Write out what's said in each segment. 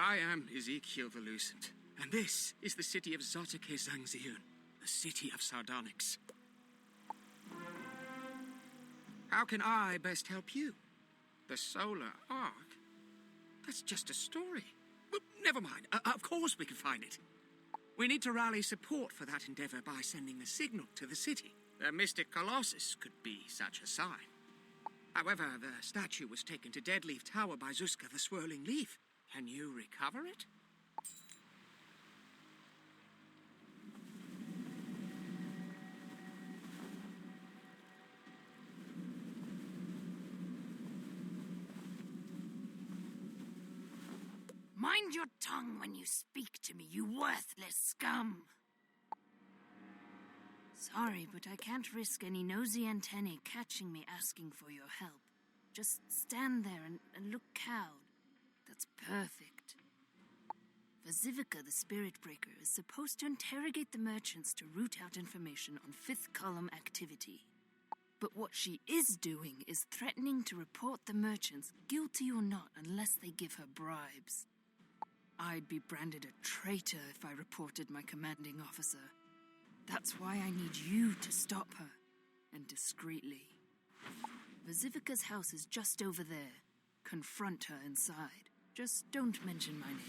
I am Ezekiel the Lucent, and this is the city of Zotake Zangziun, the city of Sardonyx. How can I best help you? The Solar Ark? That's just a story. Well, never mind. Of course we can find it. We need to rally support for that endeavor by sending a signal to the city. The Mystic Colossus could be such a sign. However, the statue was taken to Deadleaf Tower by Zuska the Swirling Leaf. Can you recover it? Mind your tongue when you speak to me, you worthless scum! Sorry, but I can't risk any nosy antennae catching me asking for your help. Just stand there and look cowed. That's perfect. Vazivica, the Spirit Breaker, is supposed to interrogate the merchants to root out information on fifth column activity. But what she is doing is threatening to report the merchants, guilty or not, unless they give her bribes. I'd be branded a traitor if I reported my commanding officer. That's why I need you to stop her, and discreetly. Vazivica's house is just over there. Confront her inside. Just don't mention my name.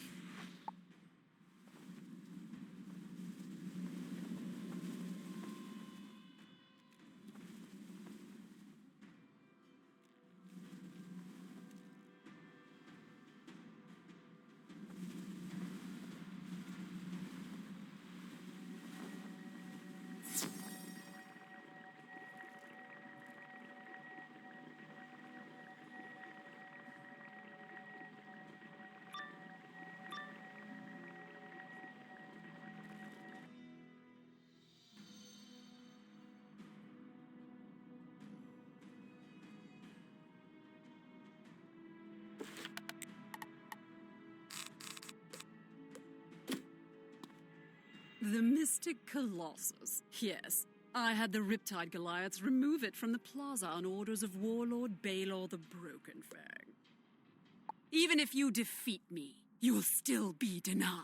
The Mystic Colossus. Yes, I had the Riptide Goliaths remove it from the plaza on orders of Warlord Baelor the Broken Fang. Even if you defeat me, you'll still be denied.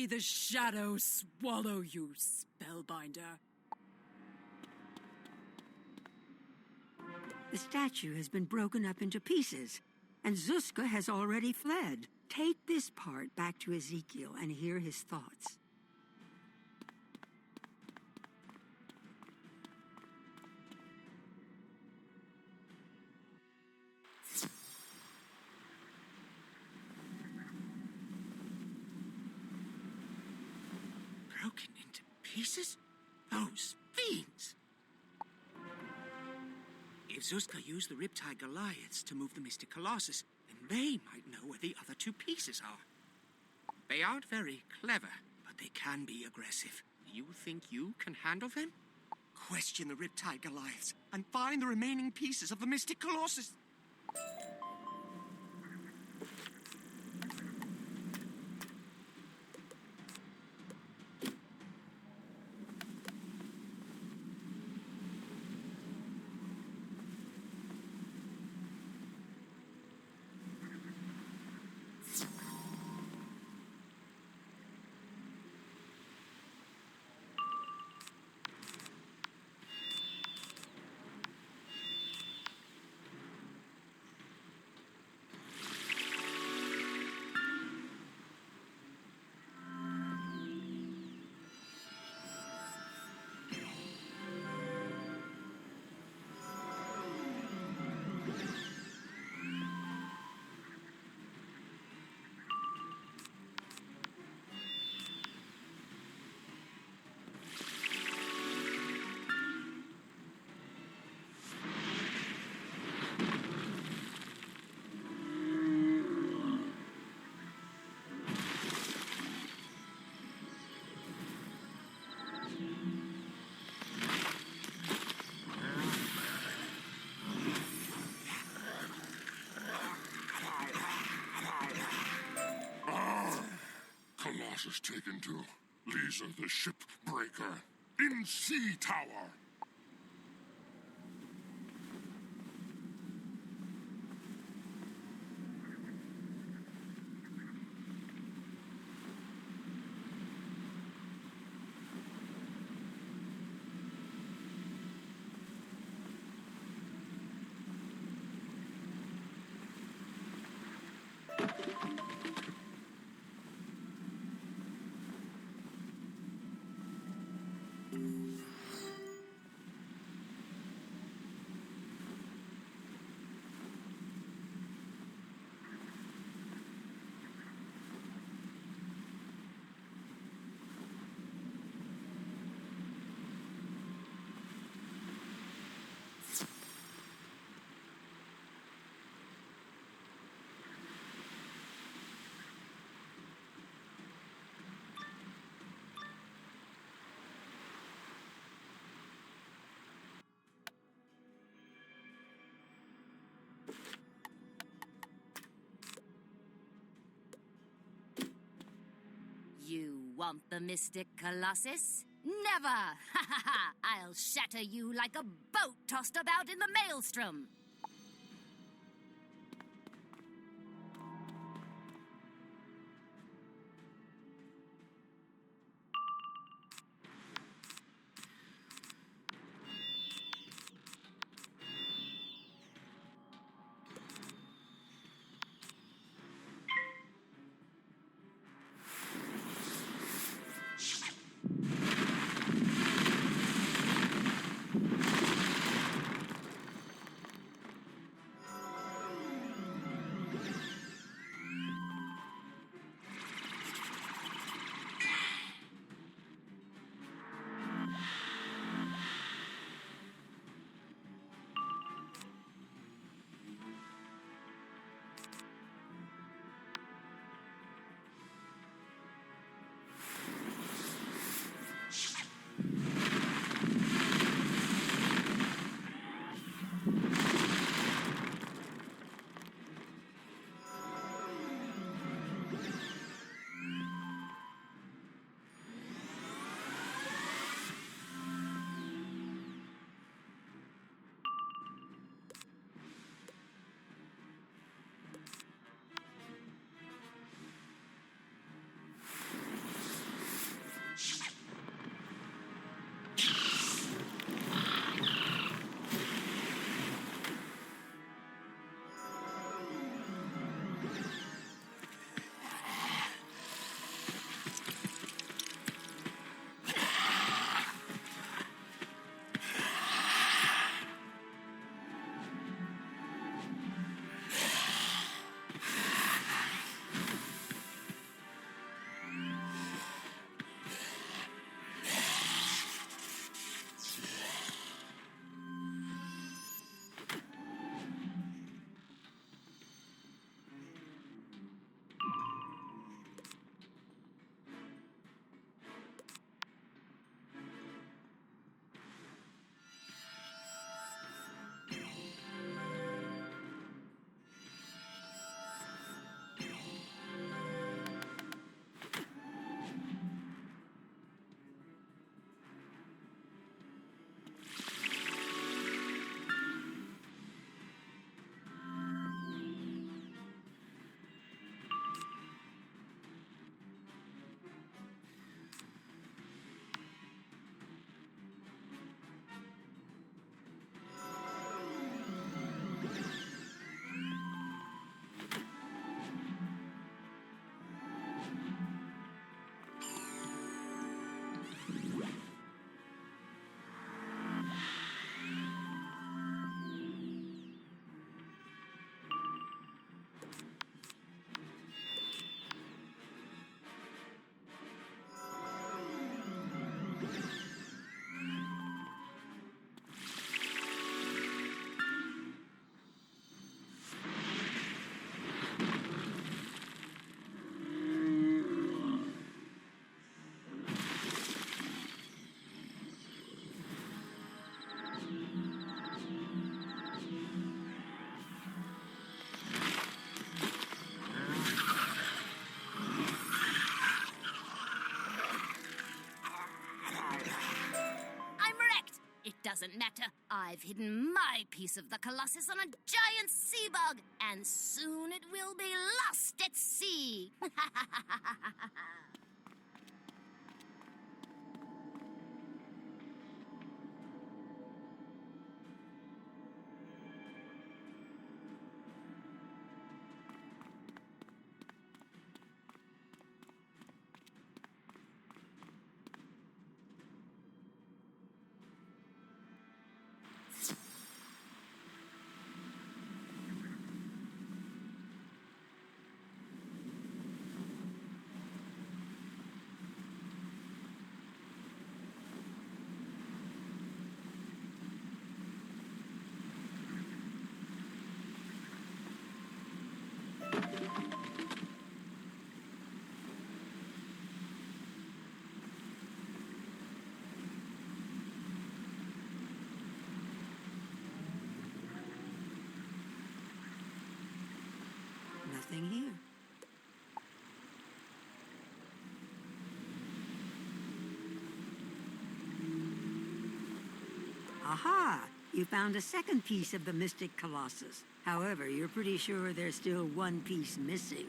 the shadow swallow you, spellbinder. The statue has been broken up into pieces, and Zuzka has already fled. Take this part back to Ezekiel and hear his thoughts. Broken into pieces? Those fiends! If Zuzka used the Riptide Goliaths to move the Mystic Colossus, then they might know where the other two pieces are. They aren't very clever, but they can be aggressive. You think you can handle them? Question the Riptide Goliaths and find the remaining pieces of the Mystic Colossus. Colossus taken to Lisa the Shipbreaker in Sea Tower. You want the Mystic Colossus? Never! Ha ha ha! I'll shatter you like a boat tossed about in the maelstrom! doesn't matter. I've hidden my piece of the Colossus on a giant sea bug, and soon it will be lost at sea. Nothing here. Aha! You found a second piece of the Mystic Colossus. However, you're pretty sure there's still one piece missing.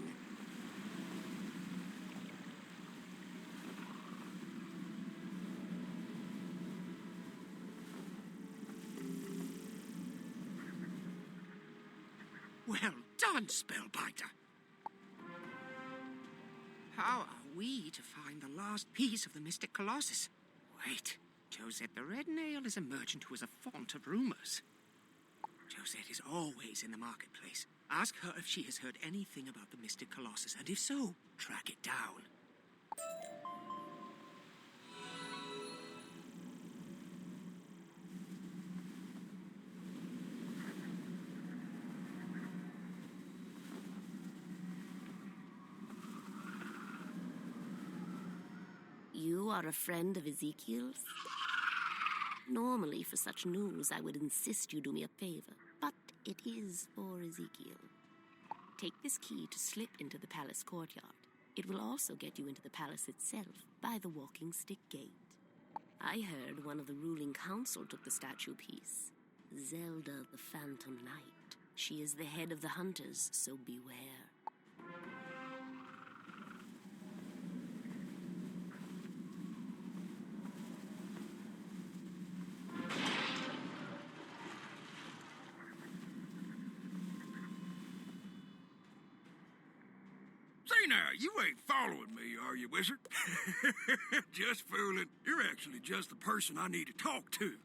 Well done, Spellbiter. How are we to find the last piece of the Mystic Colossus? Wait, Josette the Red Nail is a merchant who is a font of rumors. Josette is always in the marketplace. Ask her if she has heard anything about the Mystic Colossus, and if so, track it down. You are a friend of Ezekiel's? Normally, for such news, I would insist you do me a favor, but it is for Ezekiel. Take this key to slip into the palace courtyard. It will also get you into the palace itself by the walking stick gate. I heard one of the ruling council took the statue piece. Zelda the Phantom Knight. She is the head of the hunters, so beware. Say now, you ain't following me, are you, Wizard? Just fooling. You're actually just the person I need to talk to.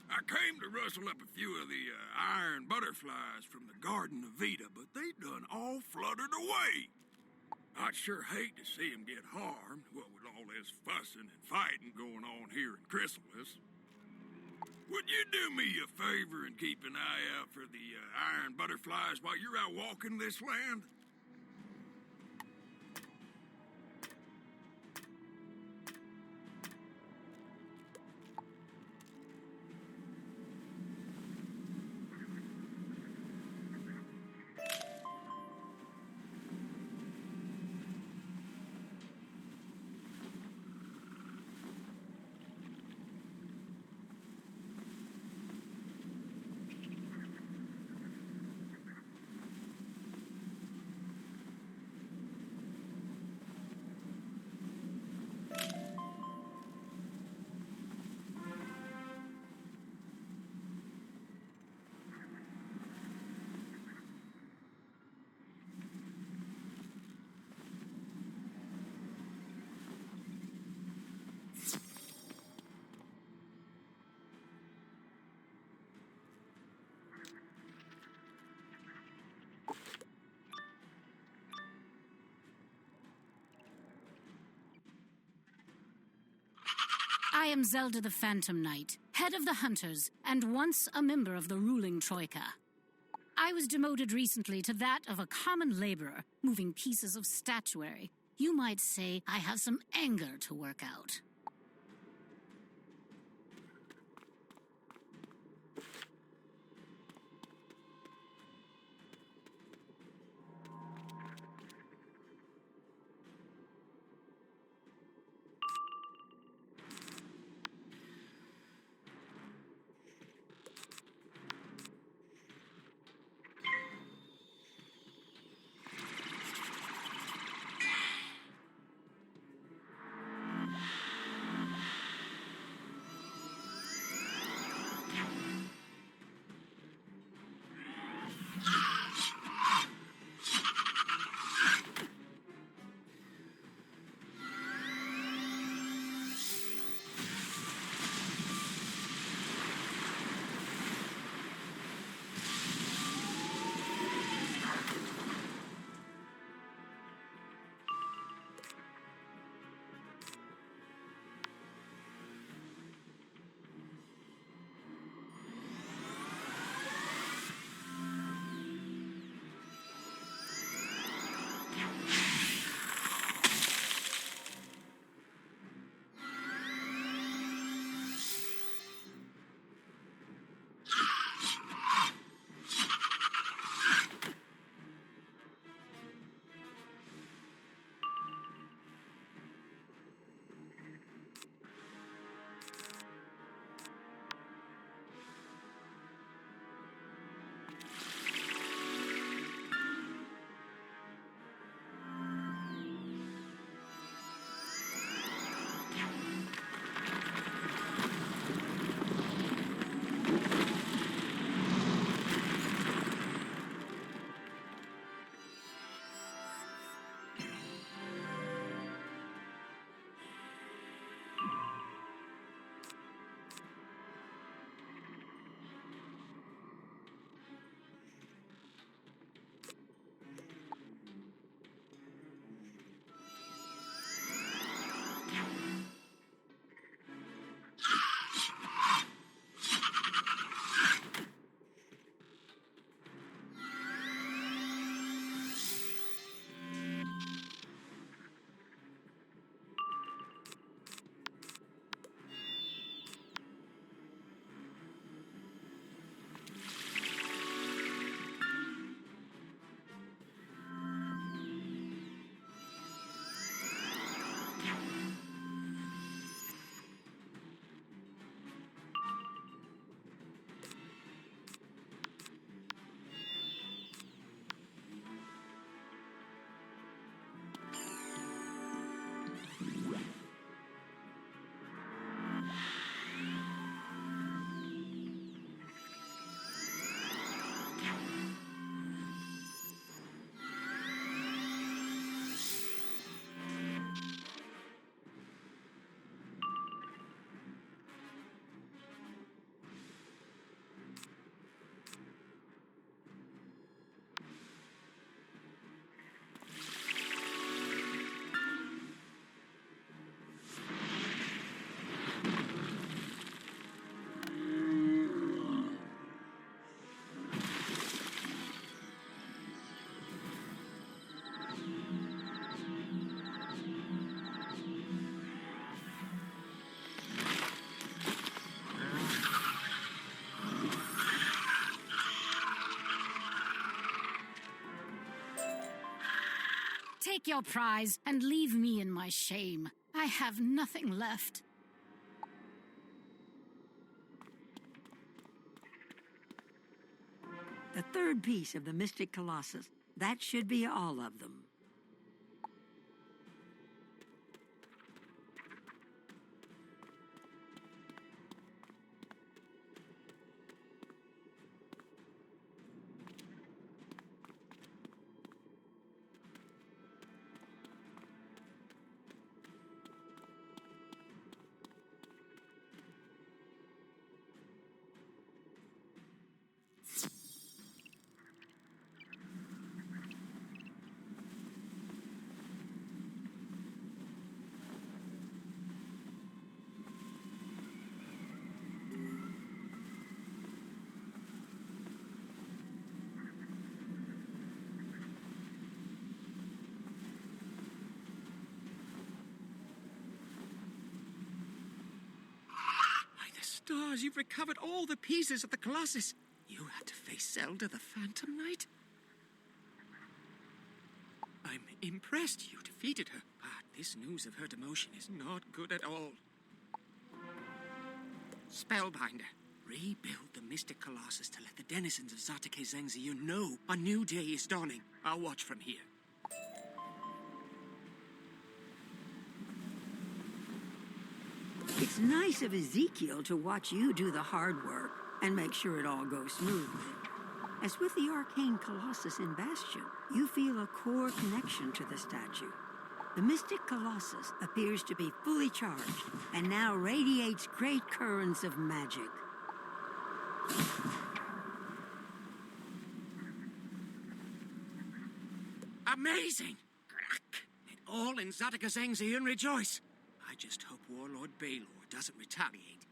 I came to rustle up a few of the iron butterflies from the Garden of Vita, but they done all fluttered away. I'd sure hate to see them get harmed, what with all this fussing and fighting going on here in Khrysalis. Would you do me a favor and keep an eye out for the iron butterflies while you're out walking this land? I am Zelda the Phantom Knight, head of the Hunters, and once a member of the ruling Troika. I was demoted recently to that of a common laborer, moving pieces of statuary. You might say I have some anger to work out. Take your prize and leave me in my shame. I have nothing left. The third piece of the Mystic Colossus. That should be all of them. Stars, you've recovered all the pieces of the Colossus. You had to face Zelda the Phantom Knight? I'm impressed you defeated her, but this news of her demotion is not good at all. Spellbinder, rebuild the Mystic Colossus to let the denizens of Zatake Zengziyun know a new day is dawning. I'll watch from here. It's nice of Ezekiel to watch you do the hard work and make sure it all goes smoothly. As with the arcane Colossus in Bastion, you feel a core connection to the statue. The Mystic Colossus appears to be fully charged and now radiates great currents of magic. Amazing! And all in Zatake Zengziyun rejoice. I just hope Warlord Baylor doesn't retaliate.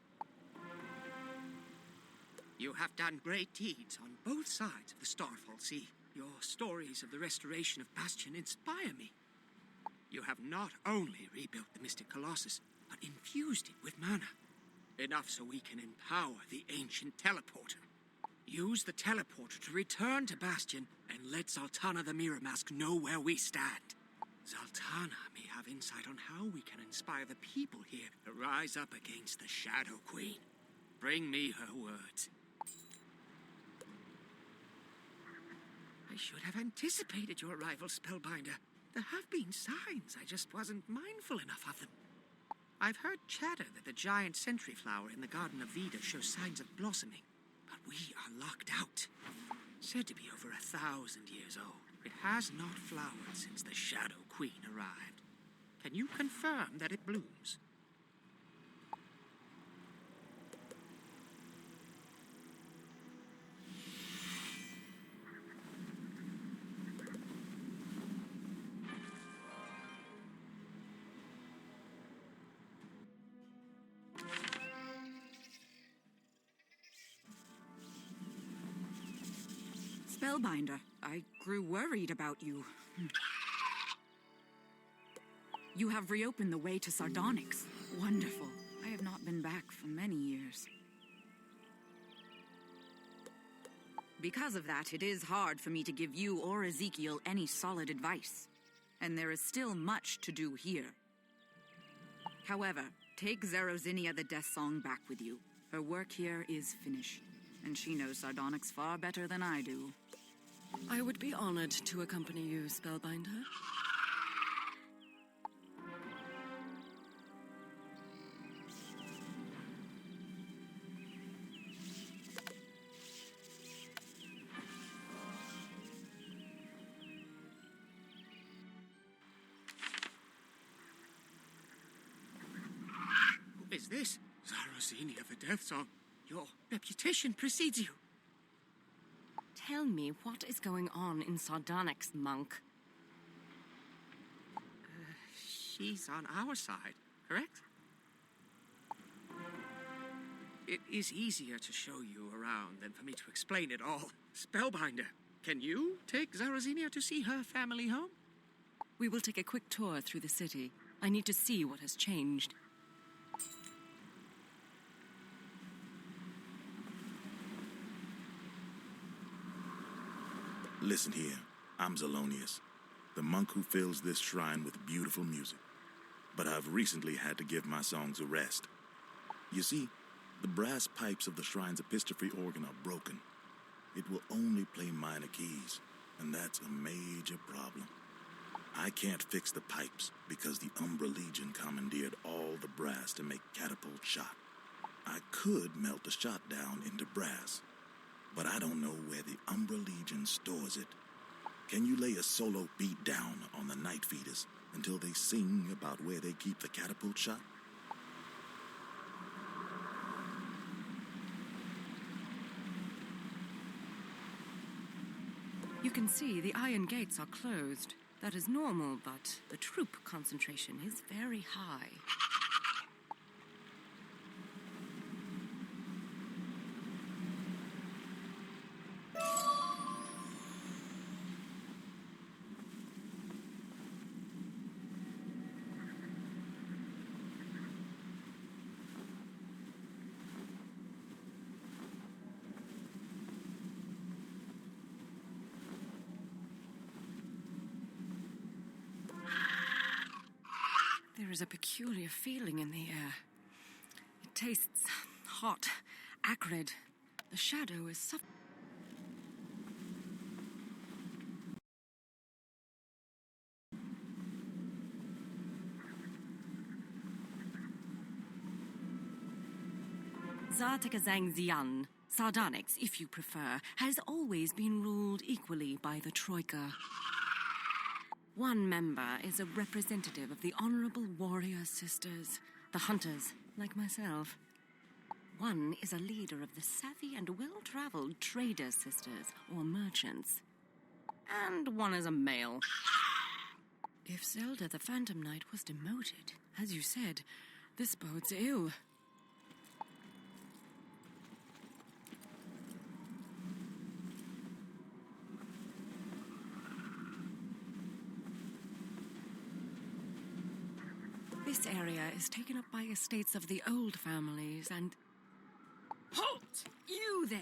You have done great deeds on both sides of the Starfall Sea. Your stories of the restoration of Bastion inspire me. You have not only rebuilt the Mystic Colossus, but infused it with mana. Enough so we can empower the ancient teleporter. Use the teleporter to return to Bastion and let Zaltana the Mirror Mask know where we stand. Zaltana may have insight on how we can inspire the people here to rise up against the Shadow Queen. Bring me her words. I should have anticipated your arrival, Spellbinder. There have been signs, I just wasn't mindful enough of them. I've heard chatter that the giant sentry flower in the Garden of Vida shows signs of blossoming, but we are locked out. Said to be over 1,000 years old. It has not flowered since the Shadow Queen arrived. Can you confirm that it blooms? Spellbinder, I grew worried about you. You have reopened the way to Sardonyx. Wonderful. I have not been back for many years. Because of that, it is hard for me to give you or Ezekiel any solid advice. And there is still much to do here. However, take Zerozinia the Death Song back with you. Her work here is finished, and she knows Sardonyx far better than I do. I would be honored to accompany you, Spellbinder. Who is this? Zerozinia the Death Song. Your reputation precedes you. Tell me, what is going on in Sardonyx, monk? She's on our side, correct? It is easier to show you around than for me to explain it all. Spellbinder, can you take Zerozinia to see her family home? We will take a quick tour through the city. I need to see what has changed. Listen here, I'm Zelonius. the monk who fills this shrine with beautiful music. But I've recently had to give my songs a rest. You see, the brass pipes of the shrine's epistrophe organ are broken. It will only play minor keys, and that's a major problem. I can't fix the pipes because the Umbra Legion commandeered all the brass to make catapult shot. I could melt the shot down into brass, but I don't know where the Umbra Legion stores it. Can you lay a solo beat down on the Night Feeders until they sing about where they keep the catapult shot? You can see the iron gates are closed. That is normal, but the troop concentration is very high. There is a peculiar feeling in the air. It tastes hot, acrid. The shadow is suffering. Zartakazang Sardonyx, if you prefer, has always been ruled equally by the Troika. One member is a representative of the Honorable Warrior Sisters, the Hunters, like myself. One is a leader of the savvy and well-traveled Trader Sisters, or merchants. And one is a male. If Zelda the Phantom Knight was demoted, as you said, this bodes ill. This area is taken up by estates of the old families and... Halt! You there!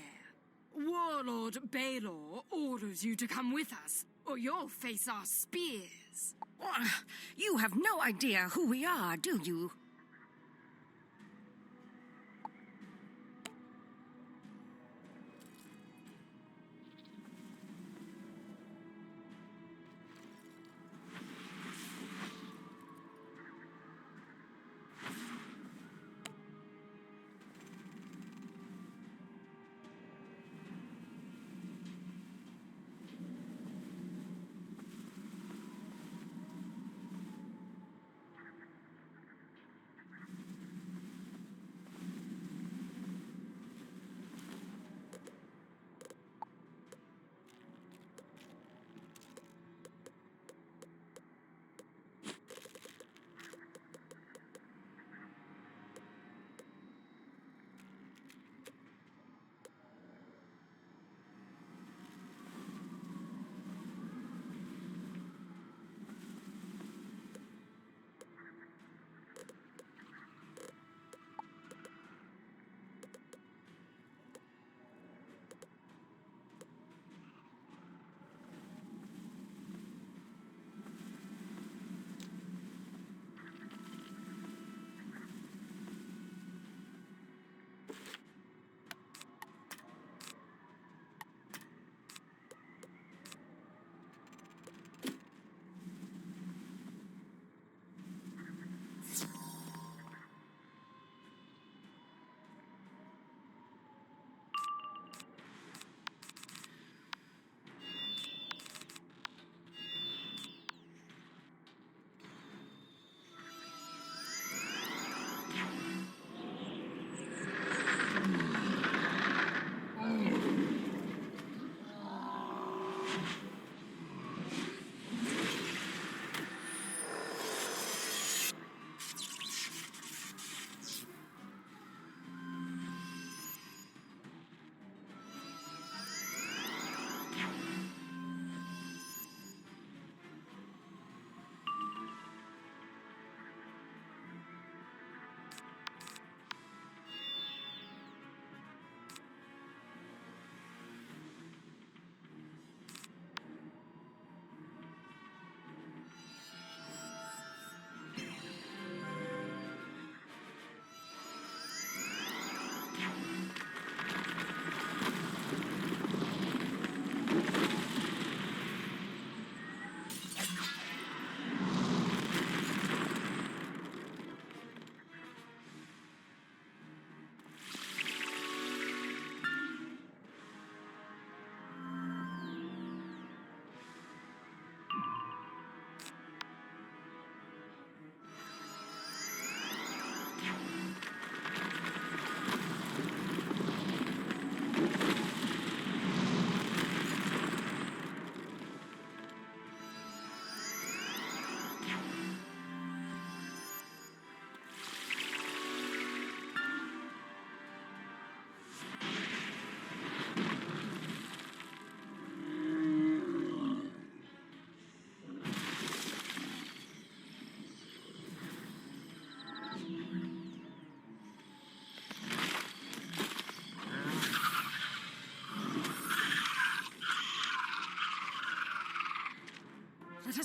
Warlord Baylor orders you to come with us, or you'll face our spears. You have no idea who we are, do you?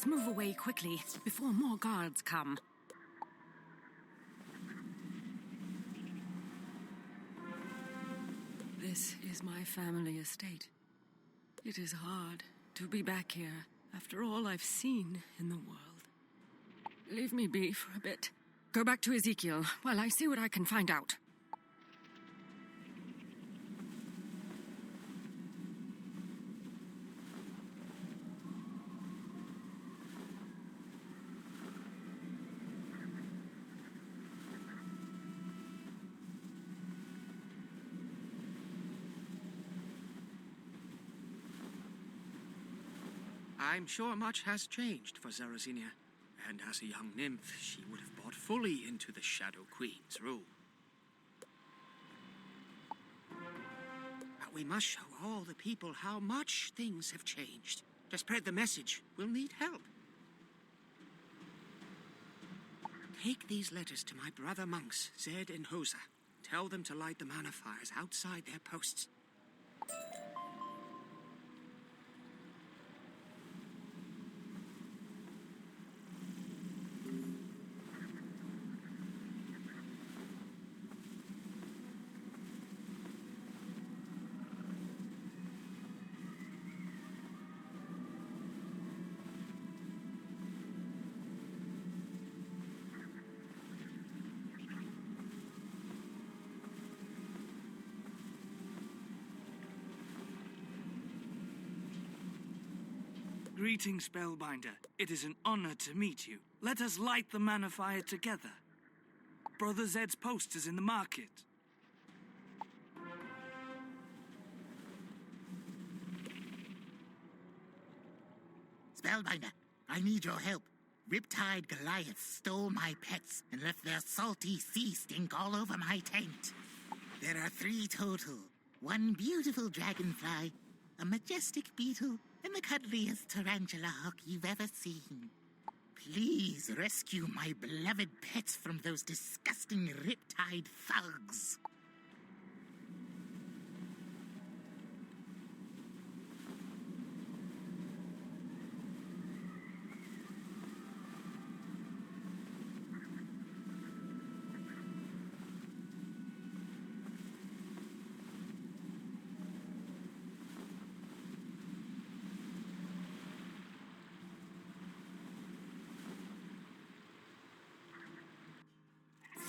Let's move away quickly before more guards come. This is my family estate. It is hard to be back here after all I've seen in the world. Leave me be for a bit. Go back to Ezekiel while I see what I can find out. I'm sure much has changed for Zarazinia, and as a young nymph, she would have bought fully into the Shadow Queen's rule. But we must show all the people how much things have changed. To spread the message, we'll need help. Take these letters to my brother monks, Zed and Hosa. Tell them to light the mana fires outside their posts. Greetings, Spellbinder. It is an honor to meet you. Let us light the mana fire together. Brother Zed's post is in the market. Spellbinder, I need your help. Riptide Goliaths stole my pets and left their salty sea stink all over my tent. There are 3 total. 1 beautiful dragonfly, a majestic beetle, and the cuddliest tarantula hawk you've ever seen. Please rescue my beloved pets from those disgusting riptide thugs.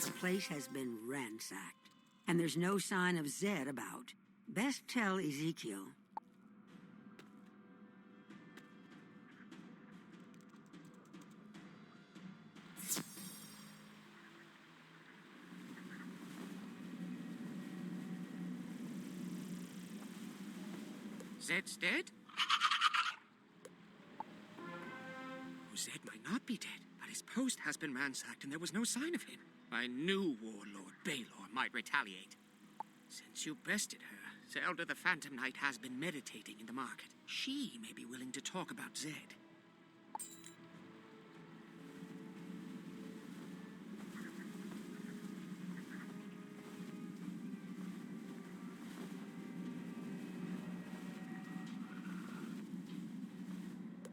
The place has been ransacked, and there's no sign of Zed about. Best tell Ezekiel. Zed's dead? Zed might not be dead, but his post has been ransacked and there was no sign of him. I knew Warlord Baelor might retaliate. Since you bested her, Zelda the Phantom Knight has been meditating in the market. She may be willing to talk about Zed.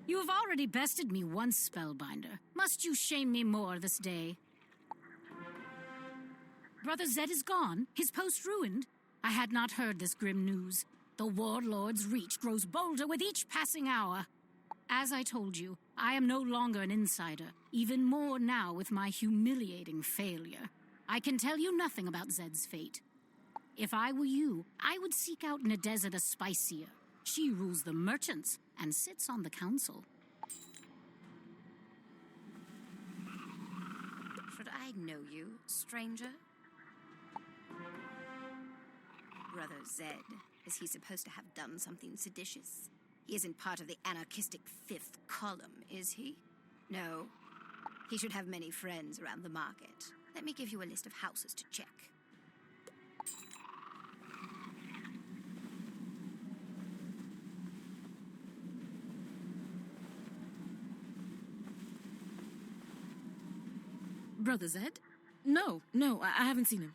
You have already bested me once, Spellbinder. Must you shame me more this day? Brother Zed is gone, his post ruined. I had not heard this grim news. The Warlord's reach grows bolder with each passing hour. As I told you, I am no longer an insider, even more now with my humiliating failure. I can tell you nothing about Zed's fate. If I were you, I would seek out Nadeza the Spicier. She rules the merchants and sits on the council. Should I know you, stranger? Brother Zed, is he supposed to have done something seditious? He isn't part of the anarchistic 5th column, is he? No. He should have many friends around the market. Let me give you a list of houses to check. Brother Zed? No, I haven't seen him.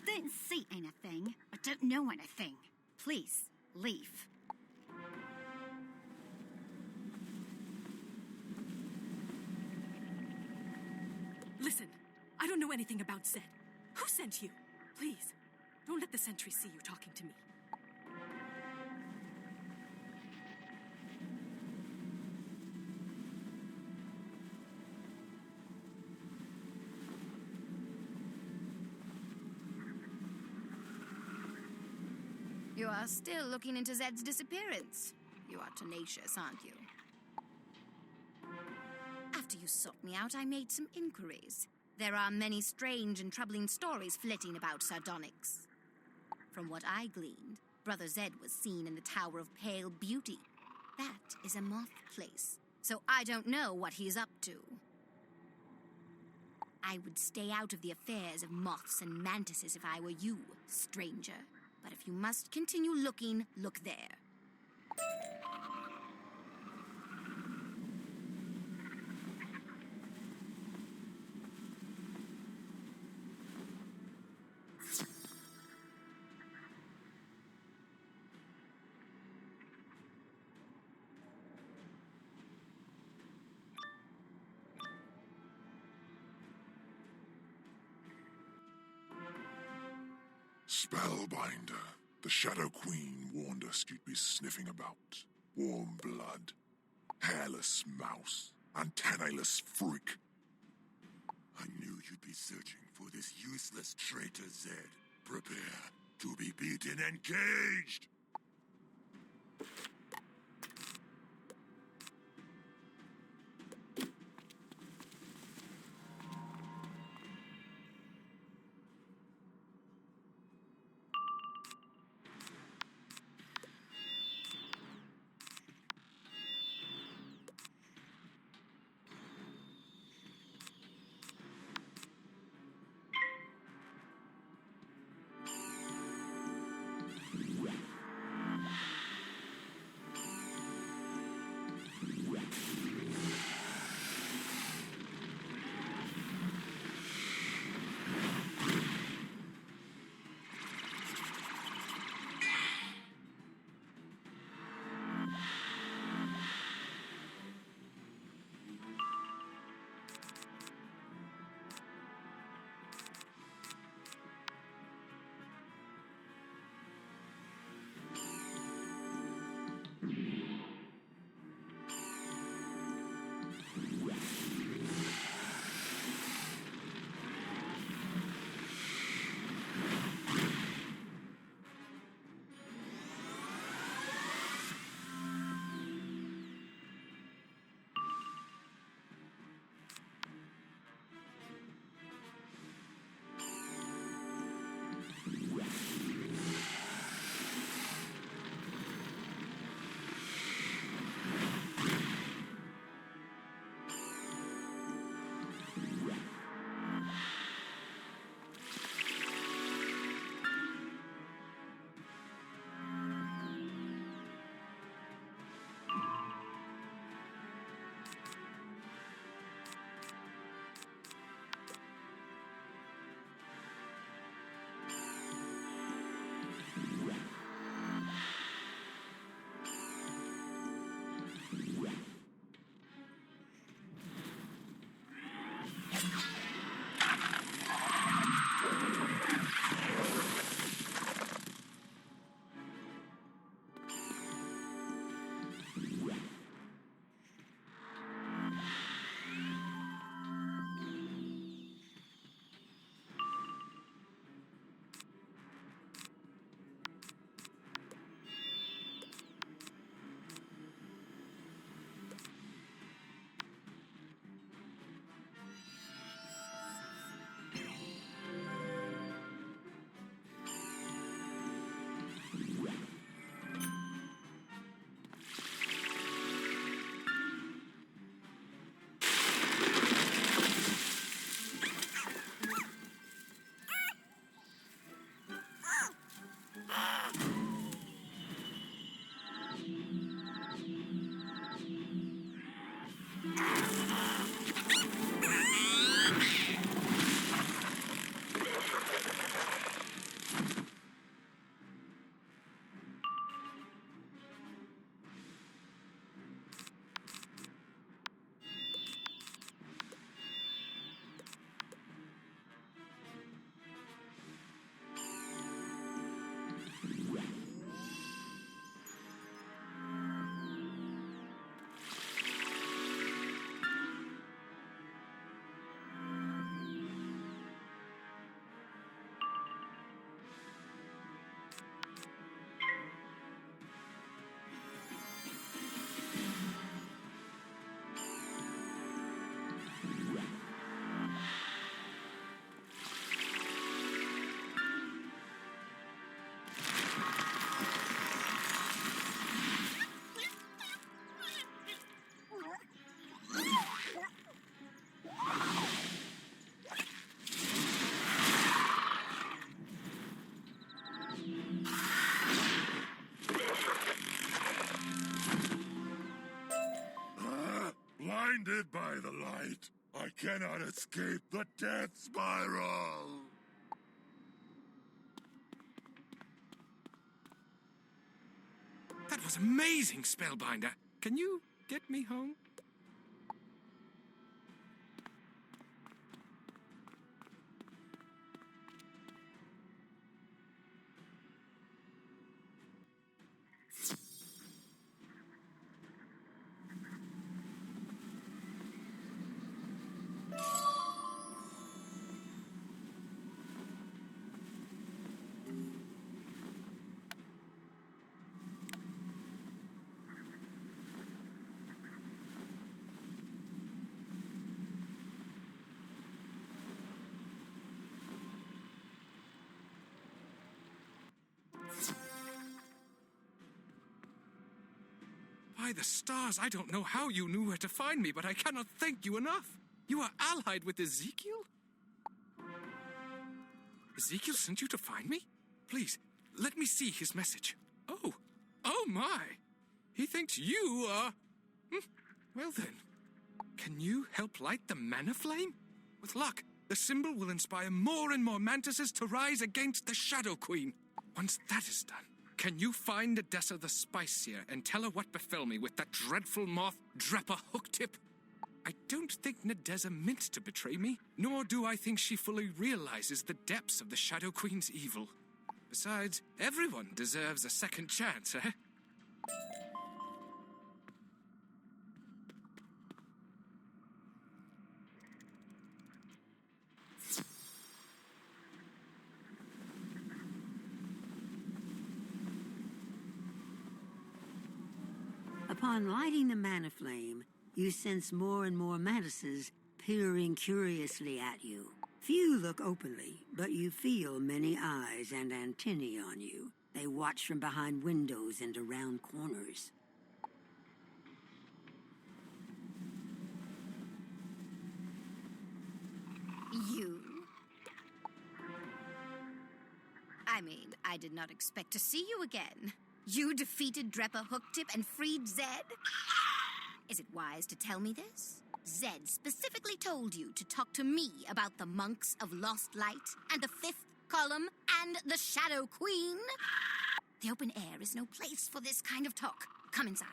don't see anything. I don't know anything. Please, leave. Listen, I don't know anything about Zed. Who sent you? Please, don't let the sentry see you talking to me. You are still looking into Zed's disappearance. You are tenacious, aren't you? After you sought me out, I made some inquiries. There are many strange and troubling stories flitting about Sardonyx. From what I gleaned, Brother Zed was seen in the Tower of Pale Beauty. That is a moth place, so I don't know what he's up to. I would stay out of the affairs of moths and mantises if I were you, stranger. But if you must continue looking, look there. Spellbinder. The Shadow Queen warned us you'd be sniffing about. Warm blood, hairless mouse, antennaless freak. I knew you'd be searching for this useless traitor Zed. Prepare to be beaten and caged! Blinded by the light, I cannot escape the death spiral. That was amazing, Spellbinder. Can you get me home? By the stars, I don't know how you knew where to find me, but I cannot thank you enough. You are allied with Ezekiel? Ezekiel sent you to find me? Please, let me see his message. Oh my. He thinks you are... Well then, can you help light the mana flame? With luck, the symbol will inspire more and more mantises to rise against the Shadow Queen. Once that is done, can you find Nadessa the Spice Seer and tell her what befell me with that dreadful moth, Dreppa Hooktip? I don't think Nadessa meant to betray me, nor do I think she fully realizes the depths of the Shadow Queen's evil. Besides, everyone deserves a second chance, eh? Upon lighting the mana flame, you sense more and more mantises peering curiously at you. Few look openly, but you feel many eyes and antennae on you. They watch from behind windows and around corners. You? I mean, I did not expect to see you again. You defeated Dreppa Hooktip and freed Zed? Is it wise to tell me this? Zed specifically told you to talk to me about the Monks of Lost Light and the Fifth Column and the Shadow Queen? The open air is no place for this kind of talk. Come inside.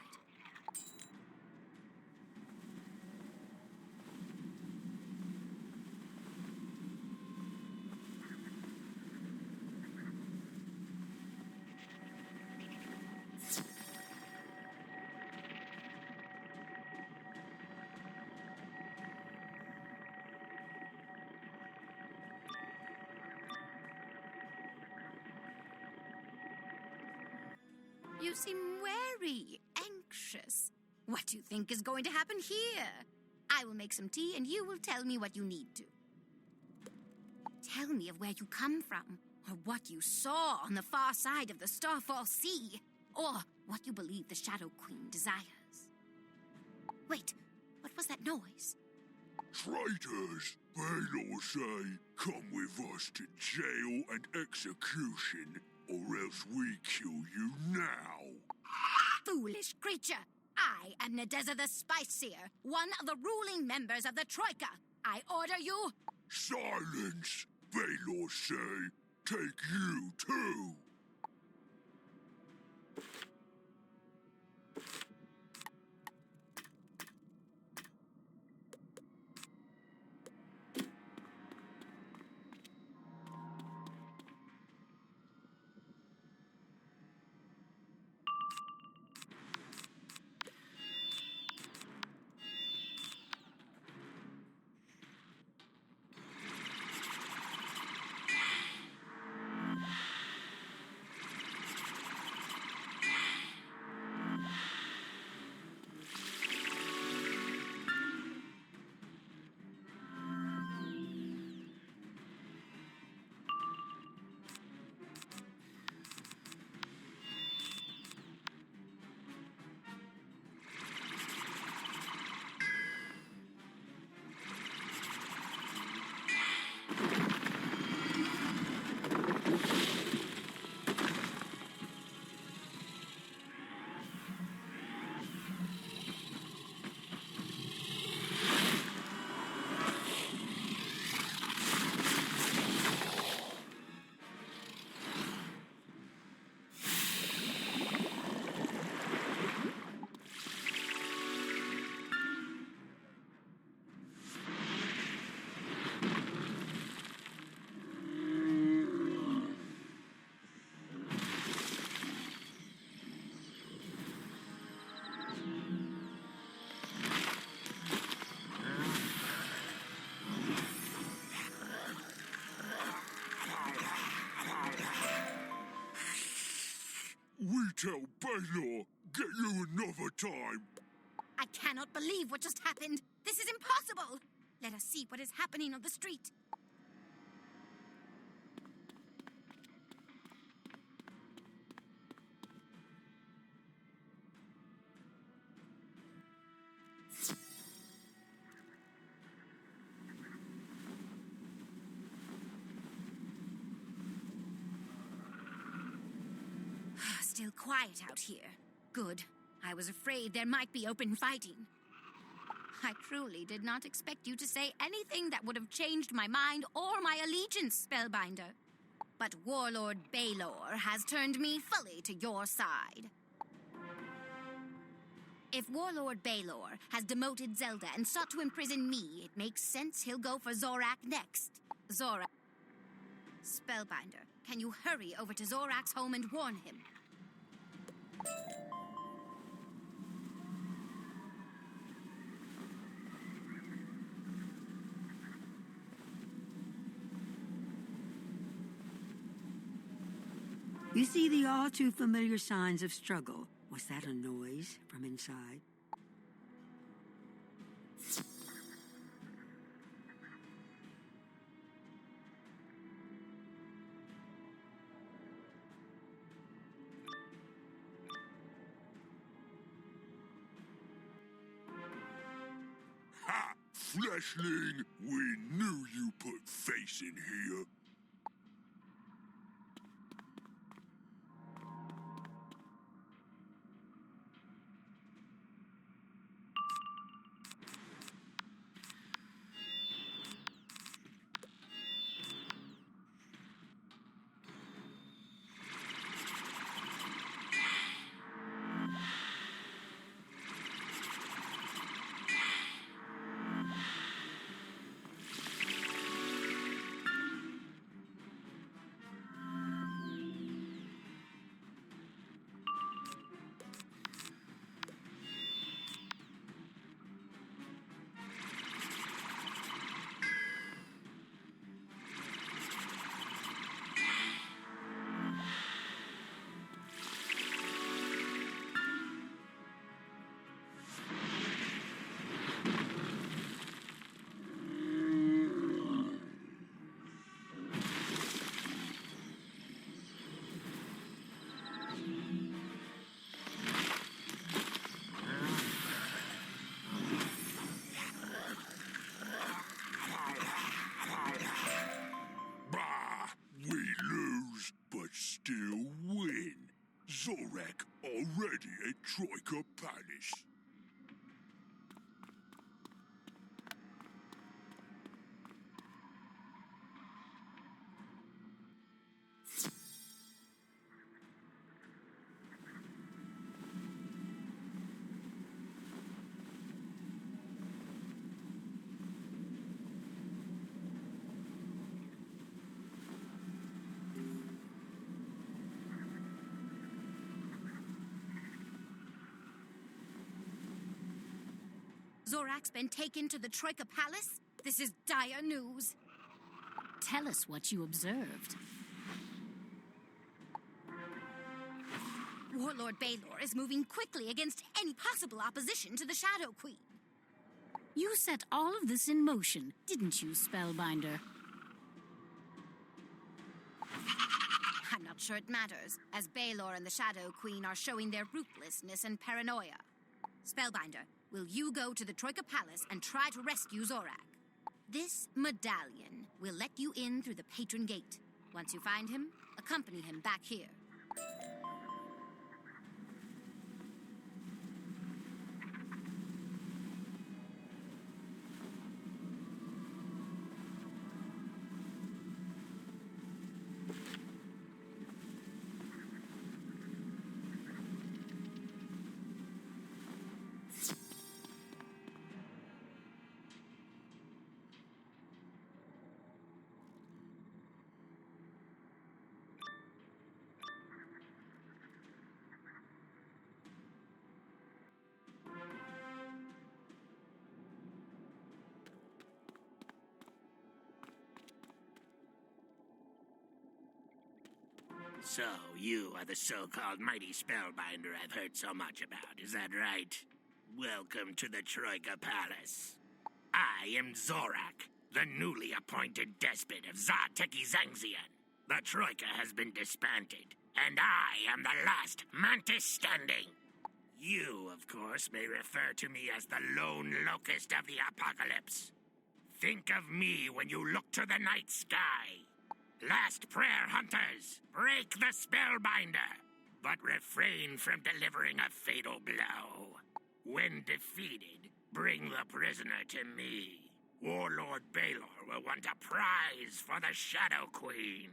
You seem wary, anxious. What do you think is going to happen here? I will make some tea and you will tell me what you need to. Tell me of where you come from, or what you saw on the far side of the Starfall Sea, or what you believe the Shadow Queen desires. Wait, what was that noise? Traitors, Baylor say, come with us to jail and execution, or else we kill you now. Foolish creature! I am Nadessa the Spice Seer, one of the ruling members of the Troika. I order you... Silence! Baylor say, take you too. tell Baylor, get you another time. I cannot believe what just happened. This is impossible. Let us see what is happening on the street. Still quiet out here. Good. I was afraid there might be open fighting. I truly did not expect you to say anything that would have changed my mind or my allegiance, Spellbinder. But Warlord Baylor has turned me fully to your side. If Warlord Baylor has demoted Zelda and sought to imprison me, it makes sense he'll go for Zorak next. Zorak. Spellbinder, can you hurry over to Zorak's home and warn him? You see the all too familiar signs of struggle. Was that a noise from inside? Ha! Fleshling! We knew you put face in here. Still win. Zorak already at Troika Palace. Zorak's been taken to the Troika Palace? This is dire news. Tell us what you observed. Warlord Baylor is moving quickly against any possible opposition to the Shadow Queen. You set all of this in motion, didn't you, Spellbinder? I'm not sure it matters, as Baylor and the Shadow Queen are showing their ruthlessness and paranoia. Spellbinder, will you go to the Troika Palace and try to rescue Zorak? This medallion will let you in through the patron gate. Once you find him, accompany him back here. So, you are the so-called mighty spellbinder I've heard so much about, is that right? Welcome to the Troika Palace. I am Zorak, the newly appointed despot of Zarteki Zangzian. The Troika has been disbanded, and I am the last mantis standing. You, of course, may refer to me as the lone locust of the apocalypse. Think of me when you look to the night sky. Last prayer, hunters, break the spellbinder, but refrain from delivering a fatal blow. When defeated, bring the prisoner to me. Warlord Baylor will want a prize for the Shadow Queen.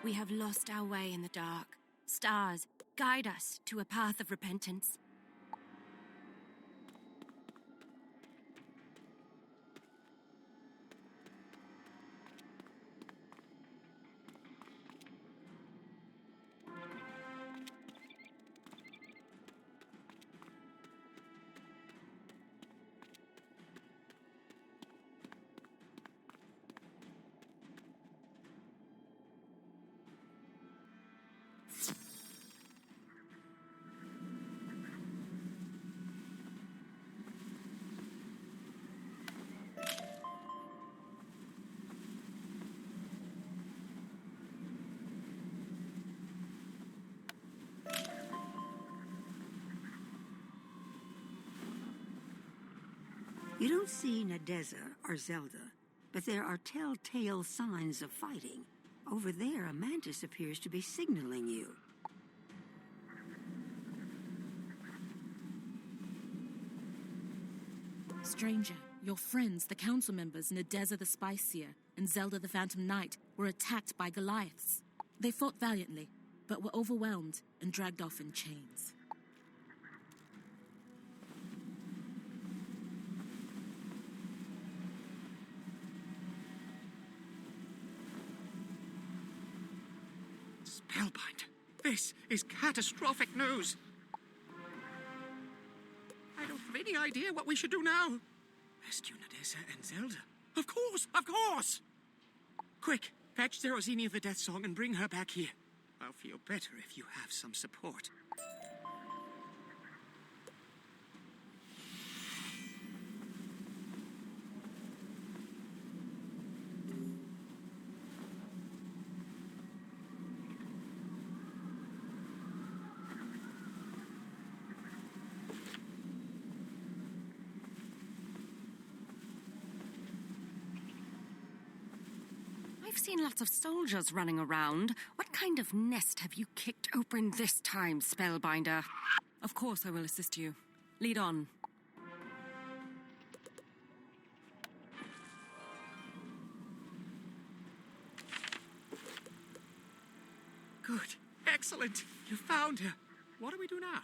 We have lost our way in the dark. Stars, guide us to a path of repentance. You don't see Nadeza or Zelda, but there are telltale signs of fighting. Over there, a mantis appears to be signaling you. Stranger, your friends, the council members, Nadeza the Spice Seer and Zelda the Phantom Knight, were attacked by Goliaths. They fought valiantly, but were overwhelmed and dragged off in chains. Spellbinder, this is catastrophic news. I don't have any idea what we should do now. Rescue Nadeza and Zelda. Of course, of course! Quick, fetch Zerozini the Death Song and bring her back here. I'll feel better if you have some support. I I've seen lots of soldiers running around. What kind of nest have you kicked open this time, Spellbinder? Of course I will assist you. Lead on. Good. Excellent. You found her. What do we do now?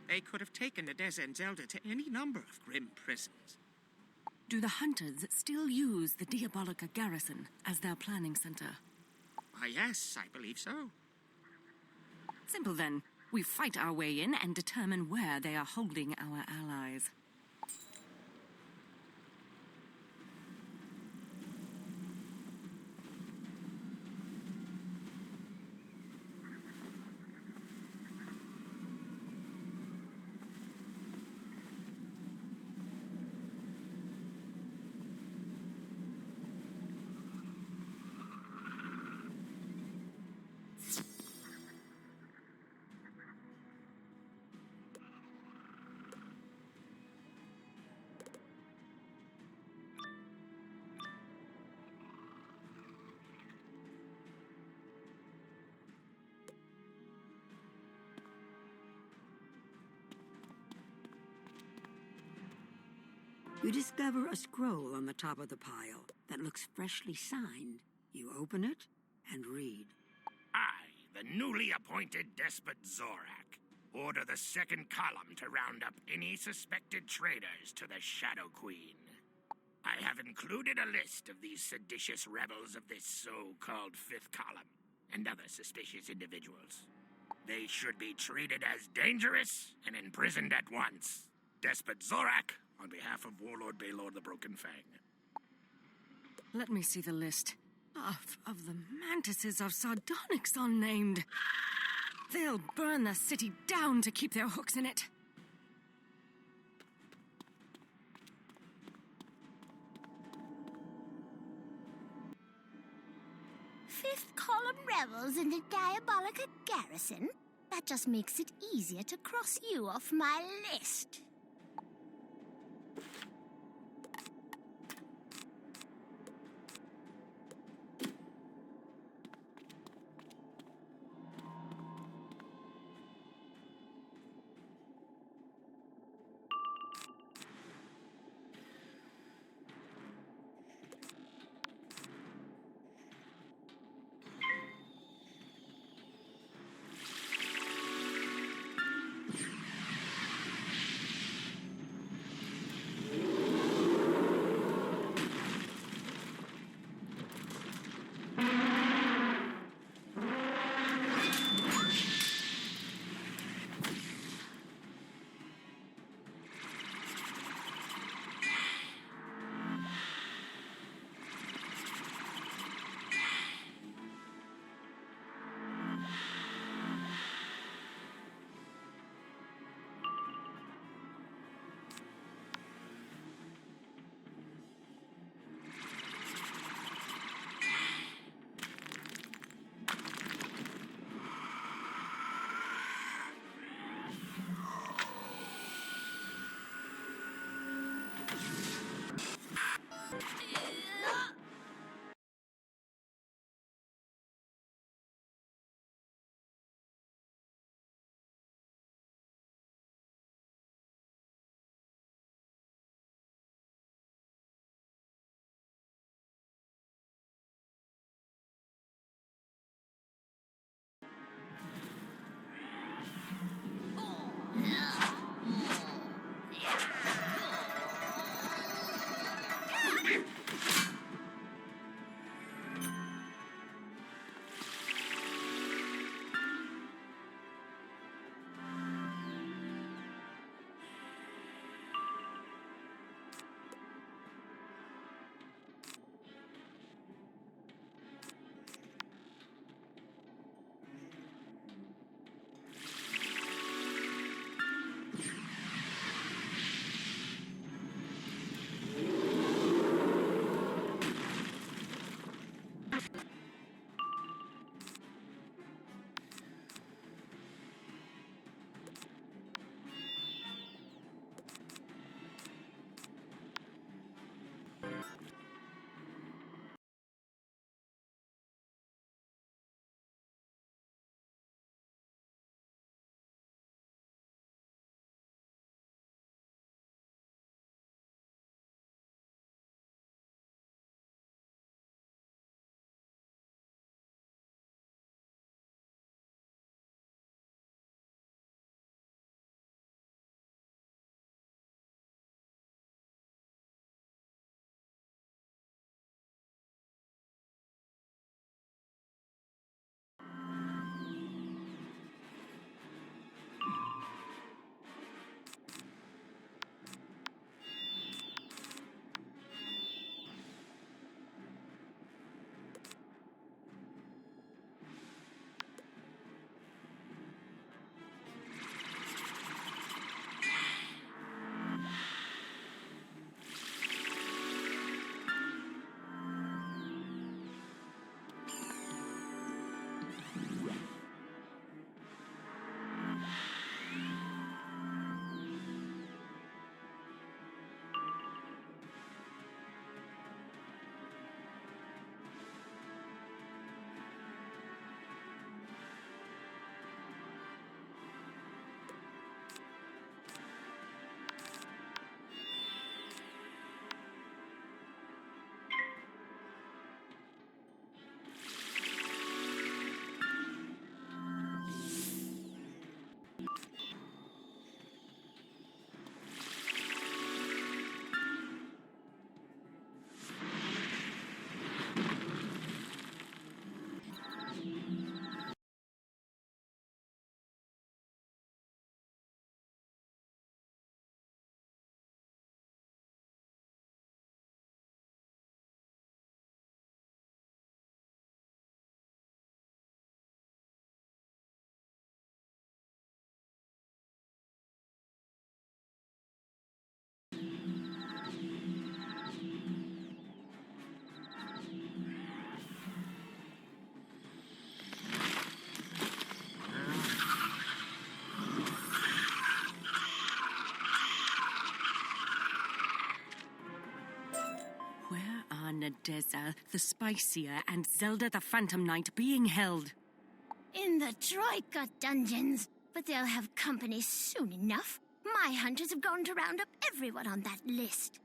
They could have taken Nadeza and Zelda to any number of grim prisons. Do the hunters still use the Diabolica garrison as their planning center? Why, yes, I believe so. Simple then. We fight our way in and determine where they are holding our allies. You discover a scroll on the top of the pile that looks freshly signed. You open it and read. I, the newly appointed Despot Zorak, order the second column to round up any suspected traitors to the Shadow Queen. I have included a list of these seditious rebels of this so-called fifth column and other suspicious individuals. They should be treated as dangerous and imprisoned at once. Despot Zorak, on behalf of Warlord Baylord the Broken Fang. Let me see the list. Of the mantises of Sardonyx unnamed. They'll burn the city down to keep their hooks in it. Fifth column rebels in the Diabolica garrison? That just makes it easier to cross you off my list. Nadeza the Spicier and Zelda the Phantom Knight being held? In the Troika dungeons, but they'll have company soon enough. My hunters have gone to round up everyone on that list.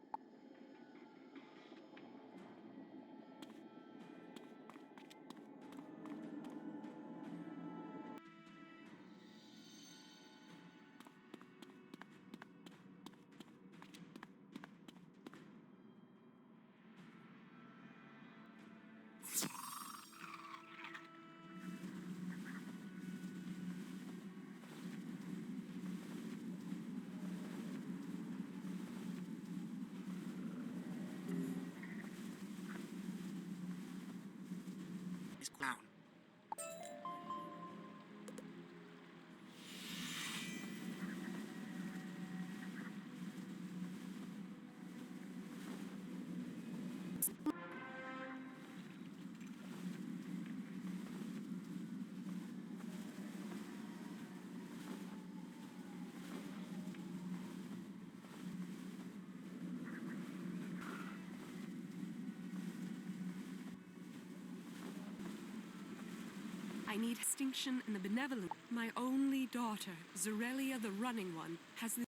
Clown. I need distinction in the benevolent. My only daughter, Zorelia the Running One, has the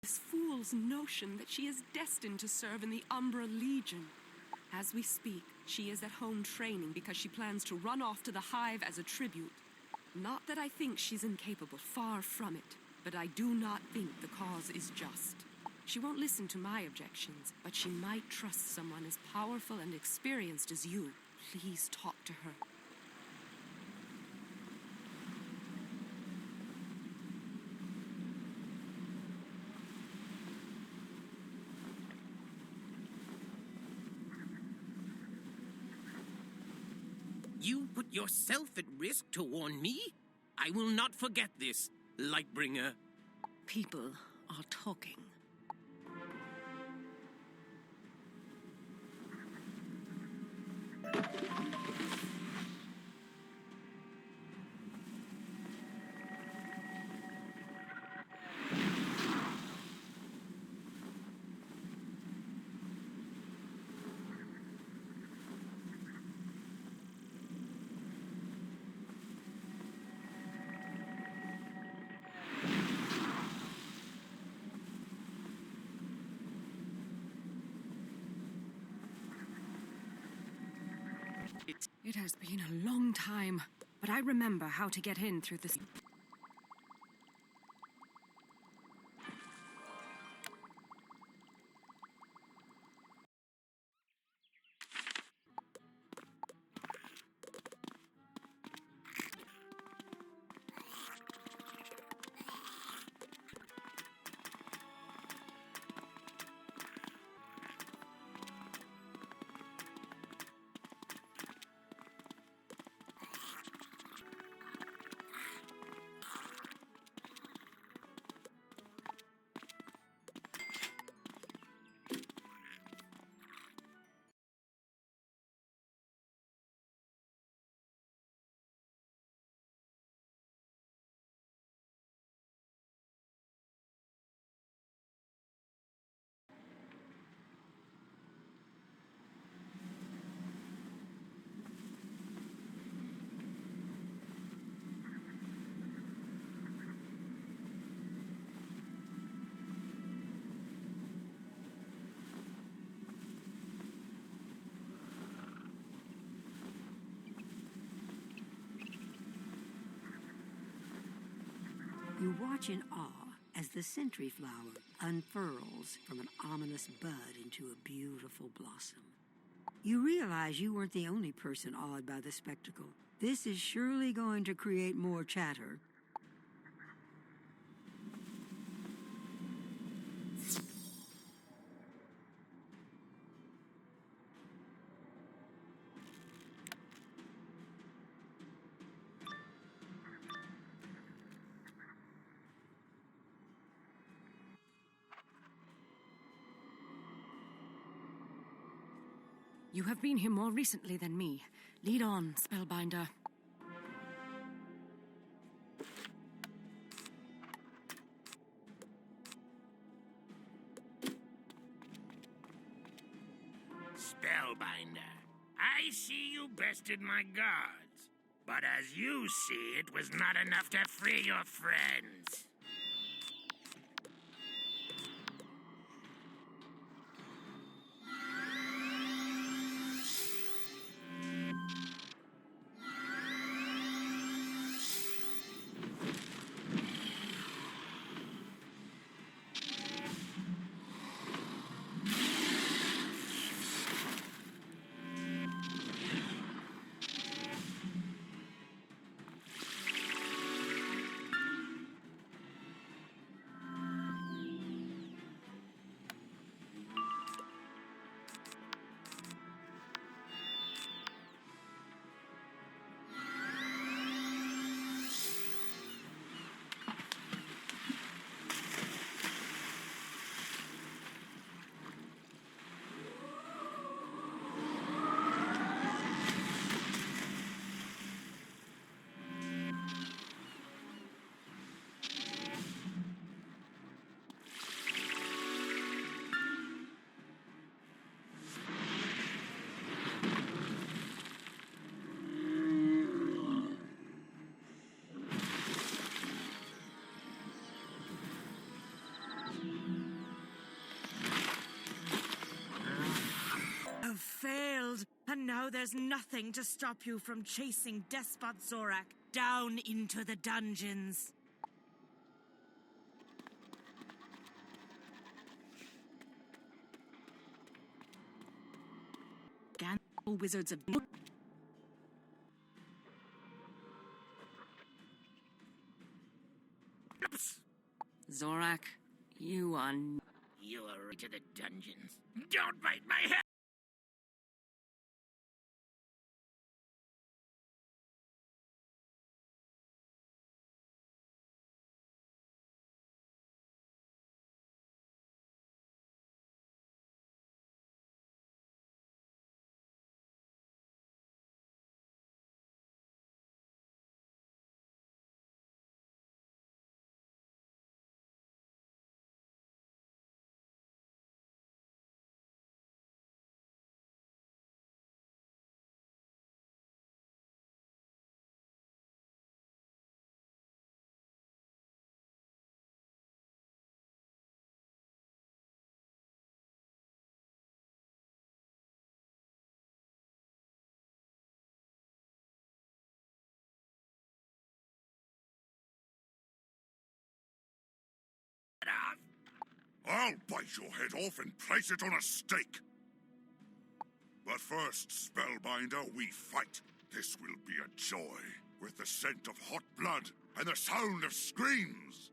this fool's notion that she is destined to serve in the Umbra Legion. As we speak, she is at home training because she plans to run off to the Hive as a tribute. Not that I think she's incapable, far from it, but I do not think the cause is just. She won't listen to my objections, but she might trust someone as powerful and experienced as you. Please talk to her. You put yourself at risk to warn me? I will not forget this, Lightbringer. People are talking. It has been a long time, but I remember how to get in through this. You watch in awe as the sentry flower unfurls from an ominous bud into a beautiful blossom. You realize you weren't the only person awed by the spectacle. This is surely going to create more chatter. You have been here more recently than me. Lead on, Spellbinder. Spellbinder, I see you bested my guards. But as you see, it was not enough to free your friends. Failed, and now there's nothing to stop you from chasing Despot Zorak down into the dungeons. Wizards of... Zorak, you are... You are to the dungeons. Don't bite my head! I'll bite your head off and place it on a stake. But first, Spellbinder, we fight. This will be a joy, with the scent of hot blood and the sound of screams.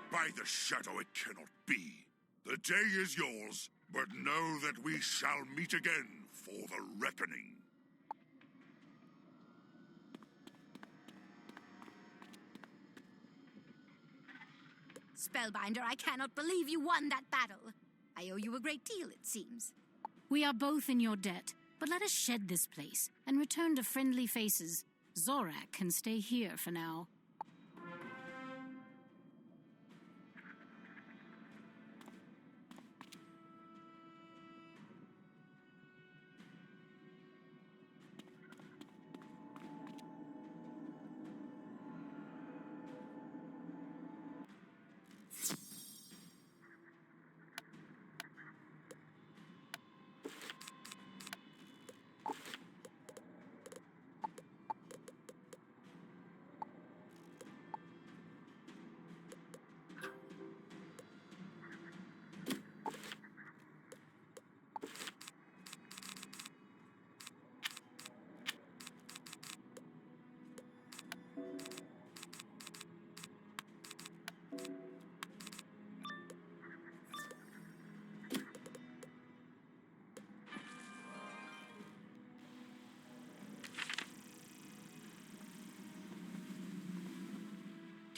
By the shadow, it cannot be. The day is yours, but know that we shall meet again for the reckoning. Spellbinder, I cannot believe you won that battle. I owe you a great deal, it seems. We are both in your debt, but let us shed this place and return to friendly faces. Zorak can stay here for now.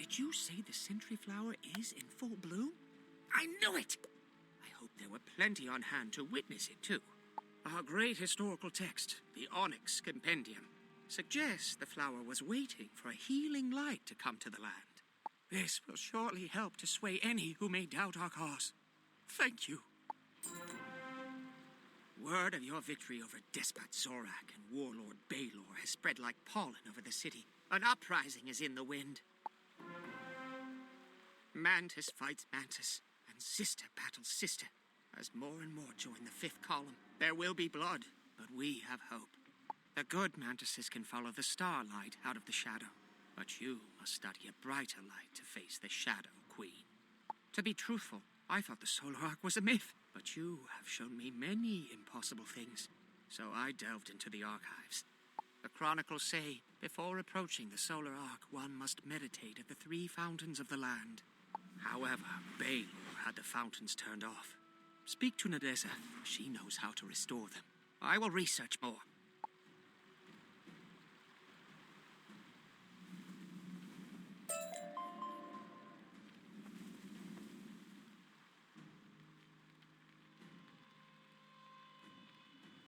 Did you say the sentry flower is in full bloom? I knew it! I hope there were plenty on hand to witness it, too. Our great historical text, the Onyx Compendium, suggests the flower was waiting for a healing light to come to the land. This will surely help to sway any who may doubt our cause. Thank you. Word of your victory over Despot Zorak and Warlord Baelor has spread like pollen over the city. An uprising is in the wind. Mantis fights Mantis, and sister battles sister. As more and more join the fifth column, there will be blood, but we have hope. The good Mantises can follow the starlight out of the shadow, but you must study a brighter light to face the Shadow Queen. To be truthful, I thought the Solar Arc was a myth, but you have shown me many impossible things, so I delved into the archives. The chronicles say, before approaching the Solar Arc, one must meditate at the three fountains of the land. However, Baelor had the fountains turned off. Speak to Nadeza. She knows how to restore them. I will research more.